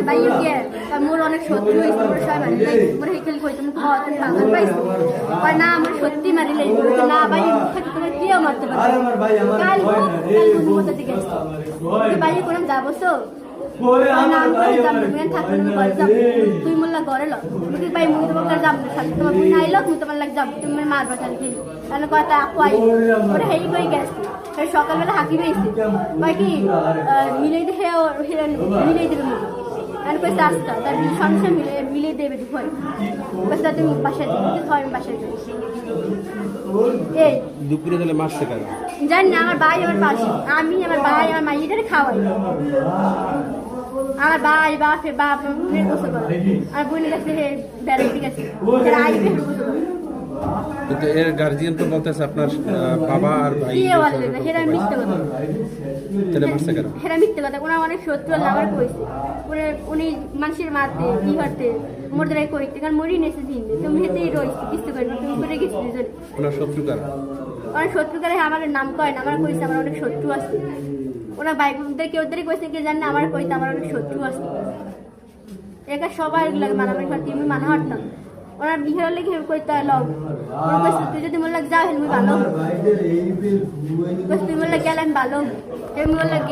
বাইরে গিয়ে মোর অনেক সত্যি হয়েছে মোর সবাই মারি লাই মোর হেকেল কই তুমি খাওয়া তুমি পাগল পাইছো আর না আমার সত্যি মারি লাই না ভাই মুখে তোমার কেউ মারতে পারে কাল মতো দিকে বাইরে করে যাবো তো তুই মোল্লা ঘরে লো তুমি ভাই মুই তোমার যাব তোমার বুই নাই লোক মুই তোমার লাগ যাব তুমি মারবা চাল কি তাহলে কথা আকুয়াই ওরে হেই কই গেছে সকালবেলা হাকিমে এসে ভাই কি মিলাই দে মিলাই দেবে আমি কইতে আসতা তার সমস্যা মিলিয়ে দেবে দুপুরে বসে তুমি বাসায় দিতে হয় আমি বাসায় যাই এই দুপুরে তাহলে মারছে কেন জানি না আমার ভাই আমার পাশে আমি আমার ভাই আমার মাইয়েদের খাওয়াই আমার ভাই বাপে বাপ গোসল করে আর বোনের কাছে বেড়াতে গেছে আইবে গোসল করে কিন্তু এর গার্জিয়ান তো বলতেছে আপনার বাবা আর ভাই কি বলে না হেরা মিথ্যে কথা তাহলে মারছে কেন হেরা মিথ্যে কথা ওনার অনেক শত্রু আমার কইছে উনি মানুষের মারতে কি করতে মোর দ্বারাই কইতে কারণ মরি নেছে দিন তুমি হেতেই রইছি কিছু করি তুমি করে গেছি দুজন ওনার শত্রু কারা অনেক শত্রু করে আমার নাম কয় না আমার কইছে আমার অনেক শত্রু আছে ওনার বাইকদের কেউ ওদেরই কইছে কি জানি না আমার কইতে আমার অনেক শত্রু আছে একা সবাই লাগে মারামারি করতে আমি মানা হাঁটতাম ওনার বিহার লেগে কইতে লগ ওরা কইছে তুই যদি মোর লাগ যাও হেন মুই ভালো তুই মোর লাগ গেলেন ভালো হেন মোর লাগ